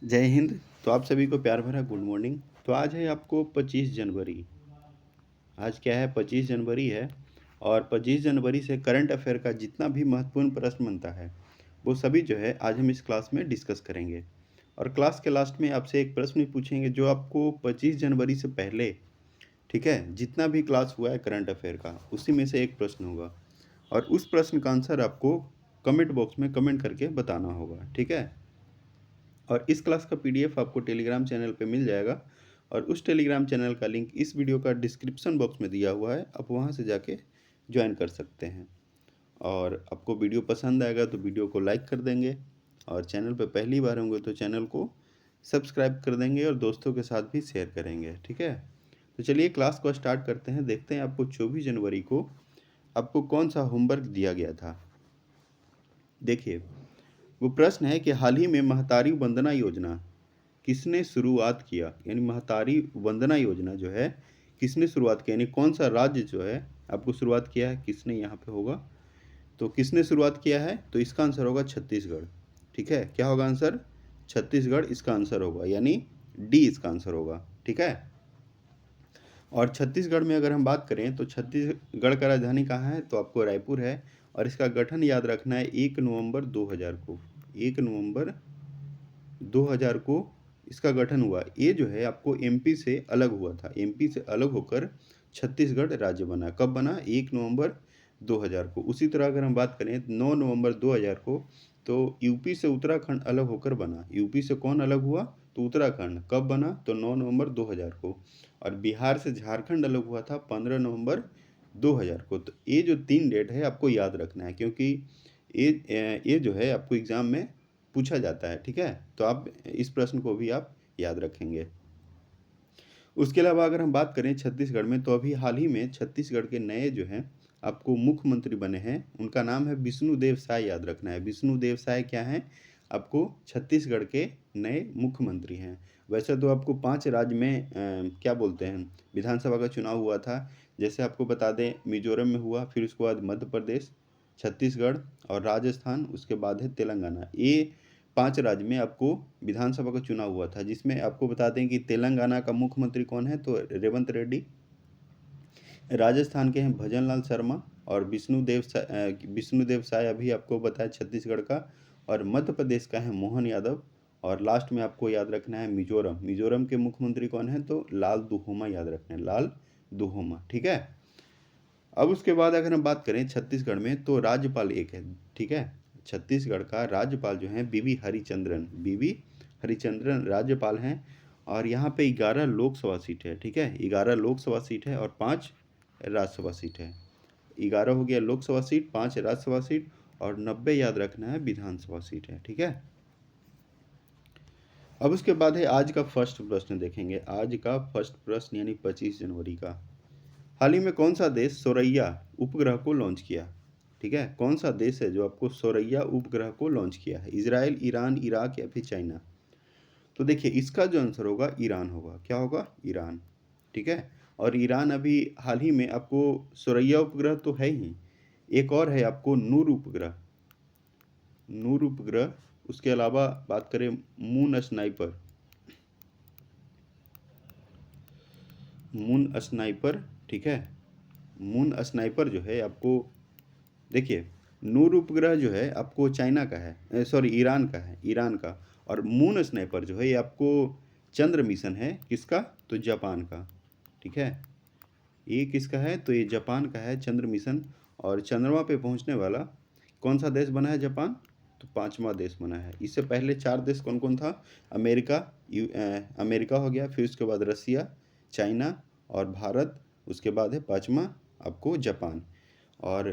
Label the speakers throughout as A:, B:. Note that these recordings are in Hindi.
A: जय हिंद। तो आप सभी को प्यार भरा गुड मॉर्निंग। तो आज है आपको 25 जनवरी। आज क्या है, 25 जनवरी है। और 25 जनवरी से करंट अफेयर का जितना भी महत्वपूर्ण प्रश्न बनता है वो सभी जो है आज हम इस क्लास में डिस्कस करेंगे। और क्लास के लास्ट में आपसे एक प्रश्न भी पूछेंगे जो आपको 25 जनवरी से पहले, ठीक है, जितना भी क्लास हुआ है करंट अफेयर का उसी में से एक प्रश्न होगा। और उस प्रश्न का आंसर आपको कमेंट बॉक्स में कमेंट करके बताना होगा, ठीक है। और इस क्लास का पीडीएफ आपको टेलीग्राम चैनल पे मिल जाएगा। और उस टेलीग्राम चैनल का लिंक इस वीडियो का डिस्क्रिप्शन बॉक्स में दिया हुआ है, आप वहाँ से जाके ज्वाइन कर सकते हैं। और आपको वीडियो पसंद आएगा तो वीडियो को लाइक कर देंगे, और चैनल पे पहली बार होंगे तो चैनल को सब्सक्राइब कर देंगे और दोस्तों के साथ भी शेयर करेंगे, ठीक है। तो चलिए क्लास को स्टार्ट करते हैं। देखते हैं आपको 24 जनवरी को आपको कौन सा होमवर्क दिया गया था। देखिए, वो प्रश्न है कि हाल ही में महतारी वंदना योजना किसने शुरुआत किया। यानी महतारी वंदना योजना जो है किसने शुरुआत किया, यानी कौन सा राज्य जो है आपको शुरुआत किया है, किसने यहाँ पे होगा। तो किसने शुरुआत किया है, तो इसका आंसर होगा छत्तीसगढ़, ठीक है। क्या होगा आंसर, छत्तीसगढ़ इसका आंसर होगा, यानी डी इसका आंसर होगा, ठीक है। और छत्तीसगढ़ में अगर हम बात करें तो छत्तीसगढ़ का राजधानी कहाँ है, तो आपको रायपुर है। और इसका गठन याद रखना है 1 नवंबर 2000 को। 1 नवंबर 2000 को इसका गठन हुआ। ये जो है आपको एमपी से अलग हुआ था, एमपी से अलग होकर छत्तीसगढ़ राज्य बना। कब बना, 1 नवंबर 2000 को। उसी तरह अगर हम बात करें 9 नवंबर 2000 को तो यूपी से उत्तराखंड अलग होकर बना। यूपी से कौन अलग हुआ, तो उत्तराखंड। कब बना, तो 9 नवंबर 2000 को। और बिहार से झारखंड अलग हुआ था 15 नवंबर 2000 को। तो ये जो 3 डेट है आपको याद रखना है, क्योंकि ये जो है आपको एग्जाम में पूछा जाता है, ठीक है। तो आप इस प्रश्न को भी आप याद रखेंगे। उसके अलावा अगर हम बात करें छत्तीसगढ़ में, तो अभी हाल ही में छत्तीसगढ़ के नए जो हैं आपको मुख्यमंत्री बने हैं, उनका नाम है विष्णुदेव साय। याद रखना है, विष्णुदेव साय क्या हैं, आपको छत्तीसगढ़ के नए मुख्यमंत्री हैं। वैसे तो आपको 5 राज्य में क्या बोलते हैं, विधानसभा का चुनाव हुआ था। जैसे आपको बता दें, मिजोरम में हुआ, फिर उसके बाद मध्य प्रदेश, छत्तीसगढ़ और राजस्थान, उसके बाद है तेलंगाना। ये 5 राज्य में आपको विधानसभा का चुनाव हुआ था, जिसमें आपको बता दें कि तेलंगाना का मुख्यमंत्री कौन है, तो रेवंत रेड्डी। राजस्थान के हैं भजनलाल शर्मा। और विष्णुदेव साय अभी आपको बताया छत्तीसगढ़ का। और मध्य प्रदेश का है मोहन यादव। और लास्ट में आपको याद रखना है मिजोरम। मिजोरम के मुख्यमंत्री कौन है, तो लाल दुहोमा। याद रखना है, लाल दुहोमा, ठीक है। अब उसके बाद अगर हम बात करें छत्तीसगढ़ में, तो राज्यपाल एक है, ठीक है। छत्तीसगढ़ का राज्यपाल जो है बीवी हरिचंद्रन, बीवी हरिचंद्रन राज्यपाल हैं। और यहाँ पे 11 लोकसभा सीट है, ठीक है। 11 लोकसभा सीट है और 5 राज्यसभा सीट है। 11 हो गया लोकसभा सीट, 5 राज्यसभा सीट, और 90 याद रखना है विधानसभा सीट है, ठीक है। अब उसके बाद है आज का फर्स्ट प्रश्न देखेंगे। आज का फर्स्ट प्रश्न यानी 25 जनवरी का, हाल ही में कौन सा देश सोरैया उपग्रह को लॉन्च किया, ठीक है। कौन सा देश है जो आपको सोरैया उपग्रह को लॉन्च किया है, इजराइल, ईरान, इराक या फिर चाइना। तो देखिए इसका जो आंसर होगा ईरान होगा। क्या होगा, ईरान, ठीक है। और ईरान अभी हाल ही में आपको सोरैया उपग्रह तो है ही, एक और है आपको नूर उपग्रह, नूर उपग्रह। उसके अलावा बात करें मून स्नाइपर, मून स्नाइपर, ठीक है। मून स्नाइपर जो है आपको, देखिए नूर उपग्रह जो है आपको चाइना का है, सॉरी ईरान का है, ईरान का। और मून स्नाइपर जो है ये आपको चंद्र मिशन है, किसका, तो जापान का, ठीक है। ये किसका है, तो ये जापान का है, चंद्र मिशन। और चंद्रमा पे पहुंचने वाला कौन सा देश बना है, जापान, तो 5वां देश बना है। इससे पहले 4 देश कौन कौन था, अमेरिका, अमेरिका हो गया, फिर उसके बाद रसिया, चाइना और भारत, उसके बाद है 5वां आपको जापान। और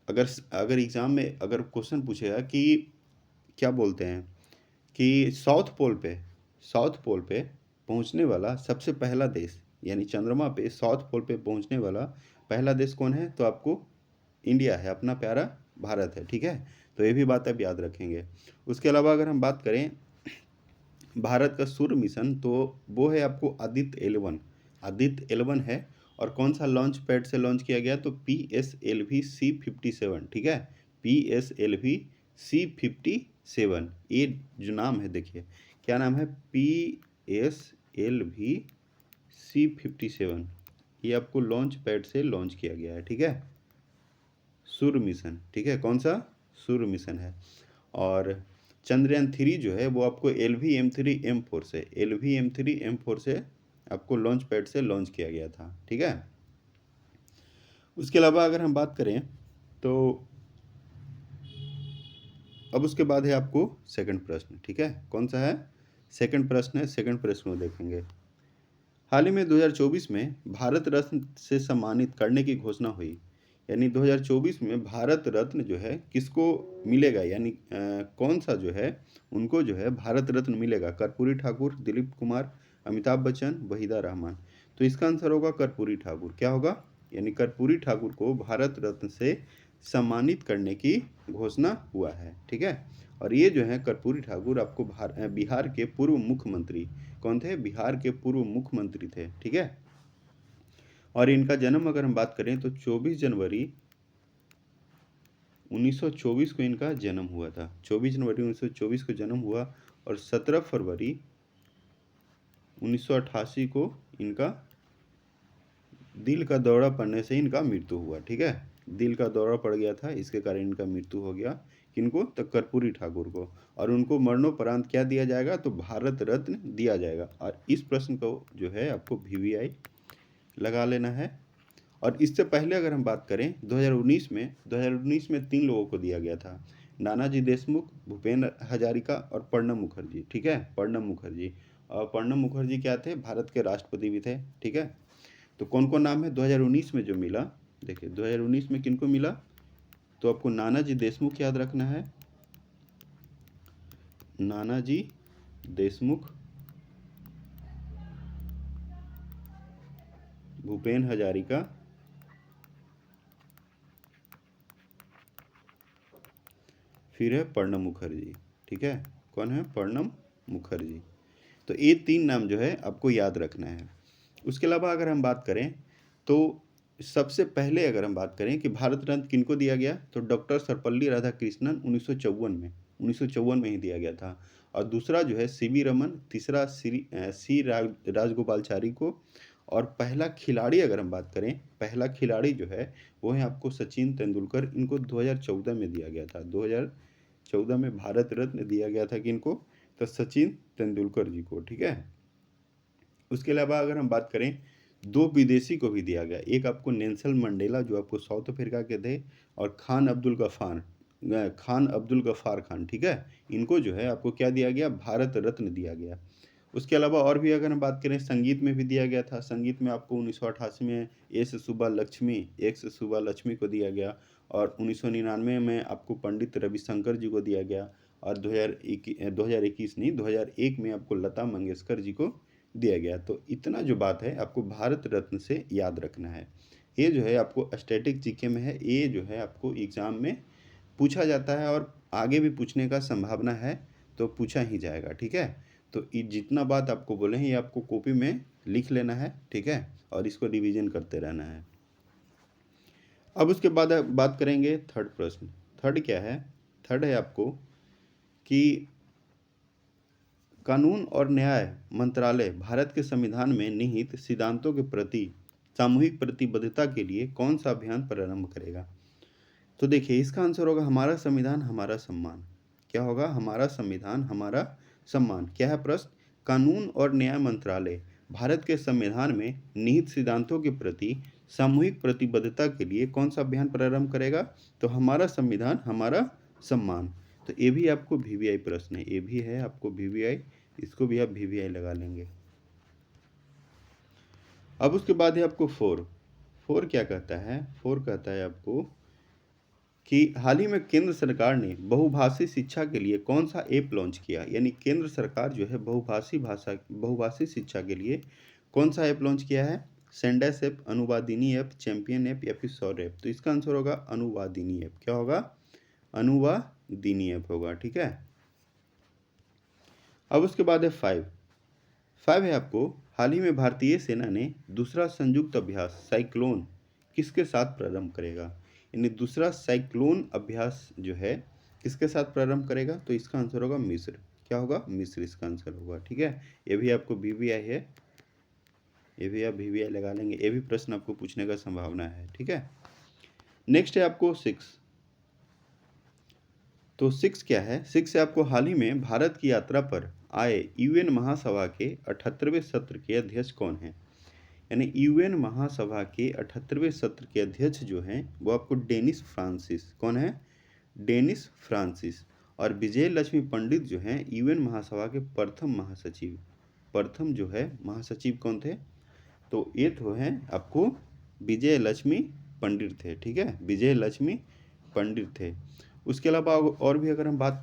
A: अगर अगर एग्ज़ाम में अगर क्वेश्चन पूछेगा कि क्या बोलते हैं कि साउथ पोल पे पहुंचने वाला सबसे पहला देश, यानी चंद्रमा पे साउथ पोल पे पहुंचने वाला पहला देश कौन है, तो आपको इंडिया है, अपना प्यारा भारत है, ठीक है। तो ये भी बात आप याद रखेंगे। उसके अलावा अगर हम बात करें भारत का सूर्य मिशन, तो वो है आपको आदित्य 11, आदित्य 11 है। और कौन सा लॉन्च पैड से लॉन्च किया गया, तो PSLV C57, ठीक है। PSLV C57। ये जो नाम है, देखिए क्या नाम है, PSLV C57। ये आपको लॉन्च पैड से लॉन्च किया गया है, ठीक है, सूर्य मिशन, ठीक है, कौन सा, सूर्य मिशन है। और चंद्रयान 3 जो है वो आपको LVM3M4 से, LVM3M4 से आपको लॉन्च पैड से लॉन्च किया गया था, ठीक है। उसके अलावा अगर हम बात करें तो अब उसके बाद है आपको सेकंड प्रश्न, ठीक है, कौन सा है, सेकंड प्रश्न है। सेकंड प्रश्न को देखेंगे। हाल ही में 2024 में भारत रत्न से सम्मानित करने की घोषणा हुई, यानी 2024 में भारत रत्न जो है किसको मिलेगा, यानी कौन सा जो है उनको जो है भारत रत्न मिलेगा, कर्पूरी ठाकुर, दिलीप कुमार, अमिताभ बच्चन, वहीदा रहमान। तो इसका आंसर होगा कर्पूरी ठाकुर। क्या होगा, यानी कर्पूरी ठाकुर को भारत रत्न से सम्मानित करने की घोषणा हुआ है, ठीक है। और ये जो है कर्पूरी ठाकुर आपको बिहार के पूर्व मुख्यमंत्री, कौन थे, बिहार के पूर्व मुख्यमंत्री थे, ठीक है। और इनका जन्म अगर हम बात करें तो 24 जनवरी 1924 को इनका जन्म हुआ था। 24 जनवरी 1924 को जन्म हुआ और 17 फरवरी 1988 को इनका दिल का दौरा पड़ने से इनका मृत्यु हुआ, ठीक है। दिल का दौरा पड़ गया था, इसके कारण इनका मृत्यु हो गया। किनको, तो कर्पूरी ठाकुर को। और उनको मरणोपरांत क्या दिया जाएगा, तो भारत रत्न दिया जाएगा। और इस प्रश्न को जो है आपको VVI लगा लेना है। और इससे पहले अगर हम बात करें 2019 में 3 लोगों को दिया गया था, नानाजी देशमुख, भूपेन हजारिका और प्रणब मुखर्जी, ठीक है, प्रणब मुखर्जी। और प्रणब मुखर्जी क्या थे, भारत के राष्ट्रपति भी थे, ठीक है। तो कौन कौन नाम है 2019 में जो मिला, देखिए 2019 में किनको मिला, तो आपको नानाजी देशमुख याद रखना है, नानाजी देशमुख, भूपेन हजारिका, फिर है प्रणब मुखर्जी, ठीक है, कौन है, प्रणब मुखर्जी। तो ये 3 नाम जो है आपको याद रखना है। उसके अलावा अगर हम बात करें तो सबसे पहले अगर हम बात करें कि भारत रत्न किनको दिया गया, तो डॉक्टर सर्वपल्ली राधाकृष्णन 1954 में ही दिया गया था। और दूसरा जो है CV रमन, तीसरा सी राजगोपालचारी को। और पहला खिलाड़ी अगर हम बात करें, पहला खिलाड़ी जो है वो है आपको सचिन तेंदुलकर। इनको 2014 में दिया गया था, 2014 में भारत रत्न दिया गया था किनको, तो सचिन तेंदुलकर जी को, ठीक है। उसके अलावा अगर हम बात करें 2 विदेशी को भी दिया गया, एक आपको नेल्सन मंडेला जो आपको साउथ अफ्रीका के थे, और खान अब्दुल गफ्फार खान, ठीक है। इनको जो है आपको क्या दिया गया, भारत रत्न दिया गया। उसके अलावा और भी अगर हम बात करें, संगीत में भी दिया गया था। संगीत में आपको 1988 में एस सुब्बालक्ष्मी को दिया गया। और 1999 में आपको पंडित रविशंकर जी को दिया गया। और 2021 नहीं, 2001 में आपको लता मंगेशकर जी को दिया गया। तो इतना जो बात है आपको भारत रत्न से याद रखना है। ये जो है आपको स्टैटिक जीके में है, ये जो है आपको एग्ज़ाम में पूछा जाता है और आगे भी पूछने का संभावना है, तो पूछा ही जाएगा, ठीक है। तो ये जितना बात आपको बोले हैं ये आपको कॉपी में लिख लेना है, ठीक है, और इसको रिवीजन करते रहना है। अब उसके बाद बात करेंगे थर्ड प्रश्न। थर्ड क्या है, थर्ड है आपको कि कानून और न्याय मंत्रालय भारत के संविधान में निहित सिद्धांतों के प्रति सामूहिक प्रतिबद्धता के लिए कौन सा अभियान प्रारंभ करेगा। तो देखिए इसका आंसर होगा हमारा संविधान हमारा सम्मान। क्या होगा, हमारा संविधान हमारा सम्मान। क्या है प्रश्न, कानून और न्याय मंत्रालय भारत के संविधान में निहित सिद्धांतों के प्रति सामूहिक प्रतिबद्धता के लिए कौन सा अभियान प्रारंभ करेगा, तो हमारा संविधान हमारा सम्मान। तो ये भी आपको VVI प्रश्न है, ये भी है आपको VVI, इसको भी आप VVI लगा लेंगे। अब उसके बाद है आपको 4 क्या कहता है, 4 कहता है आपको कि हाल ही में केंद्र सरकार ने बहुभाषी शिक्षा के लिए कौन सा ऐप लॉन्च किया। यानी केंद्र सरकार जो है बहुभाषी शिक्षा के लिए कौन सा ऐप लॉन्च किया है, सेंडेस ऐप, अनुवादिनी ऐप, चैंपियन ऐप या फिर सौर ऐप। तो इसका आंसर होगा अनुवादिनी ऐप। क्या होगा, अनुवादिनी ऐप होगा, ठीक है। अब उसके बाद है 5 है आपको, हाल ही में भारतीय सेना ने दूसरा संयुक्त अभ्यास साइक्लोन किसके साथ प्रारंभ करेगा। यानी दूसरा साइक्लोन अभ्यास जो है किसके साथ प्रारंभ करेगा? तो इसका आंसर होगा मिस्र। क्या होगा? मिस्र इसका आंसर होगा। ठीक है, ये भी आपको वीवीआई है, ये भी आप वीवीआई लगा लेंगे, ये भी प्रश्न आपको पूछने का संभावना है। ठीक है, नेक्स्ट है आपको 6। तो 6 क्या है? 6 से आपको हाल ही में भारत की यात्रा पर आए यूएन महासभा के 78वें सत्र के अध्यक्ष कौन हैं? यानी यूएन महासभा के 78वें सत्र के अध्यक्ष जो हैं वो आपको डेनिस फ्रांसिस। कौन है? Dennis Francis. और विजय लक्ष्मी पंडित जो हैं यूएन महासभा के प्रथम महासचिव। प्रथम जो है महासचिव कौन थे? तो ये तो हैं आपको विजय लक्ष्मी पंडित थे। ठीक है, विजय लक्ष्मी पंडित थे। उसके अलावा और भी अगर हम बात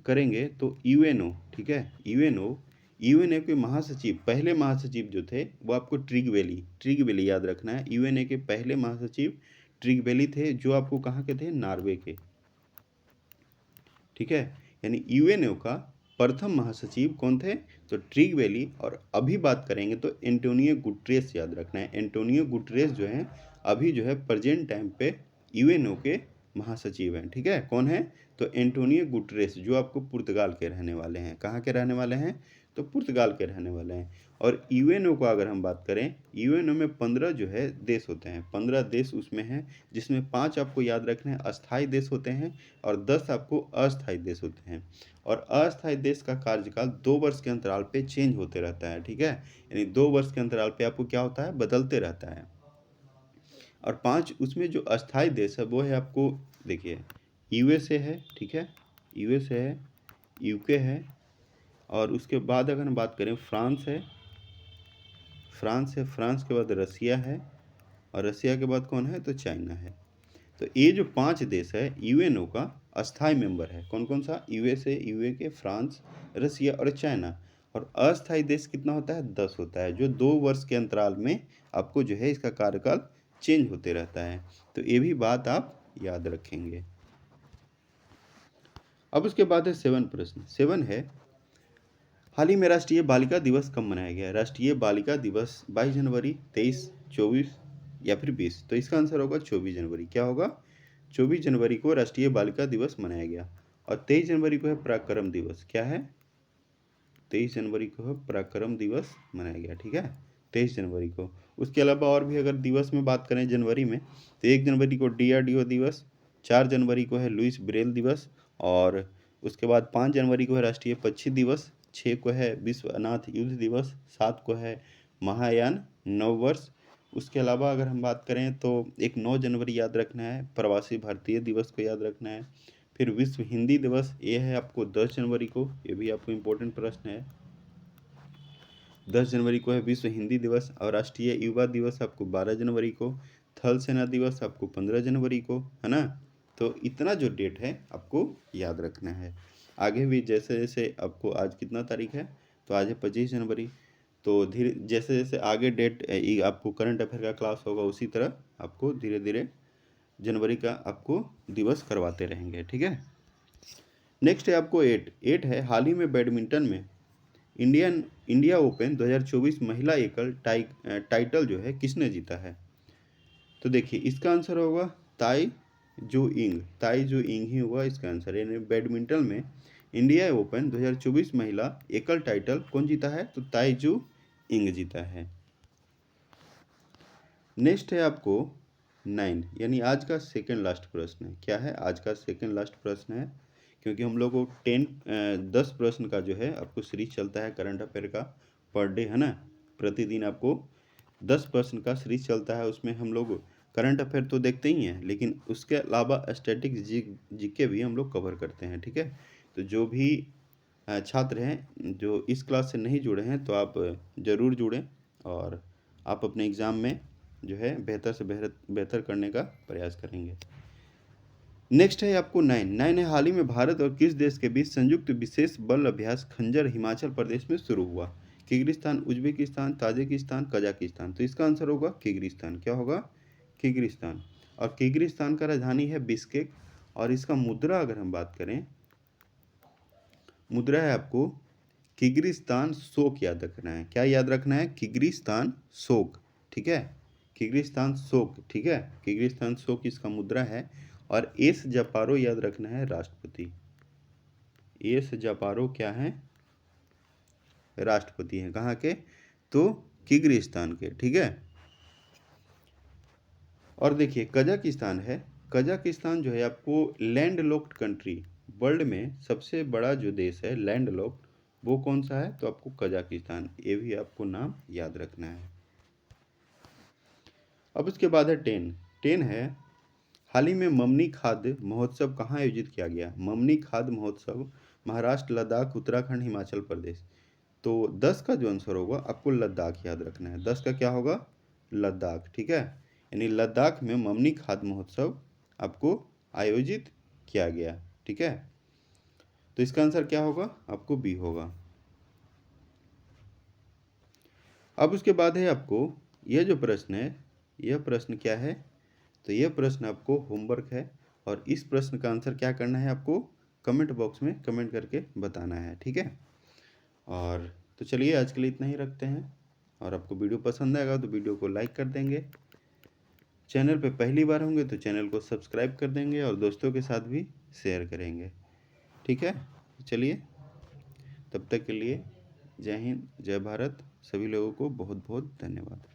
A: करेंगे तो यूएनओ। ठीक है, यूएनओ के महासचिव, पहले महासचिव जो थे वो आपको ट्रिगवेली याद रखना है। यूएनए के पहले महासचिव ट्रिगवेली थे, जो आपको कहाँ के थे? नॉर्वे के। ठीक है, यानी यूएनओ का प्रथम महासचिव कौन थे? तो ट्रिगवेली। और अभी बात करेंगे तो एंटोनियो गुटरेस याद रखना है। एंटोनियो गुटरेस जो है अभी जो है प्रेजेंट टाइम पे यूएनओ के महासचिव हैं। ठीक है, कौन है? तो एंटोनियो गुटरेस, जो आपको पुर्तगाल के रहने वाले हैं। कहाँ के रहने वाले हैं? तो पुर्तगाल के रहने वाले हैं। और यूएनओ को अगर हम बात करें, यूएनओ में 15 जो है देश होते हैं, 15 देश उसमें हैं, जिसमें 5 आपको याद रखना है अस्थायी देश होते हैं और 10 आपको अस्थायी देश होते हैं। और अस्थायी देश का कार्यकाल 2 वर्ष के अंतराल पे चेंज होते रहता है। ठीक है, यानी 2 वर्ष के अंतराल पे आपको क्या होता है? बदलते रहता है। और 5 उसमें जो अस्थायी देश है वो है आपको, देखिए, यूएसए है। ठीक है, यूएसए है, यूके है, और उसके बाद अगर हम बात करें फ्रांस है, फ्रांस के बाद रसिया है, और रसिया के बाद कौन है? तो चाइना है। तो ये जो 5 देश है यूएनओ का अस्थायी मेंबर है। कौन कौन सा? यूएसए, यूके, फ्रांस, रसिया और चाइना। और अस्थायी देश कितना होता है? 10 होता है, जो 2 वर्ष के अंतराल में आपको जो है इसका कार्यकाल चेंज होते रहता है। तो ये भी बात आप याद रखेंगे। अब उसके बाद है 7 प्रश्न। 7 है, हाल ही में राष्ट्रीय बालिका दिवस कब मनाया गया? राष्ट्रीय बालिका दिवस 22 जनवरी, 23, 24 या फिर 20? तो इसका आंसर होगा 24 जनवरी। क्या होगा? 24 जनवरी को राष्ट्रीय बालिका दिवस मनाया गया। और 23 जनवरी को है पराक्रम दिवस। क्या है? 23 जनवरी को है पराक्रम दिवस मनाया गया। ठीक है, 23 जनवरी को। उसके अलावा और भी अगर दिवस में बात करें जनवरी में, तो 1 जनवरी को डीआरडीओ दिवस, 4 जनवरी को है लुइस ब्रेल दिवस, और उसके बाद 5 जनवरी को है राष्ट्रीय पक्षी दिवस, 6 को है विश्व अनाथ युद्ध दिवस, 7 को है महायान नववर्ष। उसके अलावा अगर हम बात करें तो एक 9 जनवरी याद रखना है, प्रवासी भारतीय दिवस को याद रखना है। फिर विश्व हिंदी दिवस, ये है आपको 10 जनवरी को, ये भी आपको इम्पोर्टेंट प्रश्न है। 10 जनवरी को है विश्व हिंदी दिवस। और राष्ट्रीय युवा दिवस आपको 12 जनवरी को। थल सेना दिवस आपको 15 जनवरी को, है ना। तो इतना जो डेट है आपको याद रखना है। आगे भी जैसे जैसे आपको, आज कितना तारीख है? तो आज है 25 जनवरी। तो धीरे जैसे जैसे आगे डेट आपको करंट अफेयर का क्लास होगा, उसी तरह आपको धीरे धीरे जनवरी का आपको दिवस करवाते रहेंगे। ठीक है, नेक्स्ट है आपको 8 है, हाल ही में बैडमिंटन में इंडिया ओपन 2024 महिला एकल टाइटल जो है किसने जीता है? तो देखिए इसका आंसर होगा ताई जू इंग ही होगा इसका आंसर। यानी बैडमिंटन में इंडिया ओपन 2024 महिला एकल टाइटल कौन जीता है? तो ताई जू इंग जीता है। नेक्स्ट है आपको 9, यानी आज का सेकंड लास्ट प्रश्न है। क्या है? आज का सेकंड लास्ट प्रश्न है, क्योंकि हम लोग को 10 प्रश्न का जो है आपको सीरीज चलता है करंट अफेयर का पर डे, है ना। प्रतिदिन आपको 10 प्रश्न का सीरीज चलता है। उसमें हम लोग करंट अफेयर तो देखते ही हैं, लेकिन उसके अलावा स्टैटिक जीके भी हम लोग कवर करते हैं। ठीक है, तो जो भी छात्र हैं जो इस क्लास से नहीं जुड़े हैं, तो आप ज़रूर जुड़ें और आप अपने एग्ज़ाम में जो है बेहतर से बेहतर करने का प्रयास करेंगे। नेक्स्ट है आपको 9 है, हाल ही में भारत और किस देश के बीच संयुक्त विशेष बल अभ्यास खंजर हिमाचल प्रदेश में शुरू हुआ? Kyrgyzstan, Uzbekistan, Tajikistan, Kazakhstan? तो इसका आंसर होगा किर्गिस्तान। क्या होगा? किर्गिस्तान। और किर्गिस्तान का राजधानी है बिश्केक। और इसका मुद्रा अगर हम बात करें, मुद्रा है आपको किर्गिस्तान शोक याद रखना है। क्या याद रखना है? किर्गिस्तान शोक। ठीक है, किर्गिस्तान शोक। ठीक है, किर्गिस्तान शोक इसका मुद्रा है। और एस जापारो याद रखना है राष्ट्रपति। एस जापारो क्या है? राष्ट्रपति हैं। कहाँ के? तो किर्गिस्तान के, ठीक है। और देखिए कजाकिस्तान है। कजाकिस्तान जो है आपको लैंड लॉक्ड कंट्री, वर्ल्ड में सबसे बड़ा जो देश है लैंड लॉक्ड, वो कौन सा है? तो आपको कजाकिस्तान, ये भी आपको नाम याद रखना है। अब उसके बाद है 10 है, हाल ही में ममनी खाद्य महोत्सव कहाँ आयोजित किया गया? ममनी खाद्य महोत्सव महाराष्ट्र, लद्दाख, उत्तराखंड, हिमाचल प्रदेश। तो 10 का जो आंसर होगा आपको लद्दाख याद रखना है। 10 का क्या होगा? लद्दाख, ठीक है। यानी लद्दाख में ममनी खाद्य महोत्सव आपको आयोजित किया गया, ठीक है। तो इसका आंसर क्या होगा? आपको बी होगा। अब उसके बाद है आपको यह जो प्रश्न है, यह प्रश्न क्या है? तो यह प्रश्न आपको होमवर्क है और इस प्रश्न का आंसर क्या करना है आपको? कमेंट बॉक्स में कमेंट करके बताना है, ठीक है। और तो चलिए आज के लिए इतना ही रखते हैं, और आपको वीडियो पसंद आएगा तो वीडियो को लाइक कर देंगे। चैनल पे पहली बार होंगे तो चैनल को सब्सक्राइब कर देंगे और दोस्तों के साथ भी शेयर करेंगे, ठीक है। चलिए तब तक के लिए जय हिंद, जय भारत। सभी लोगों को बहुत बहुत धन्यवाद।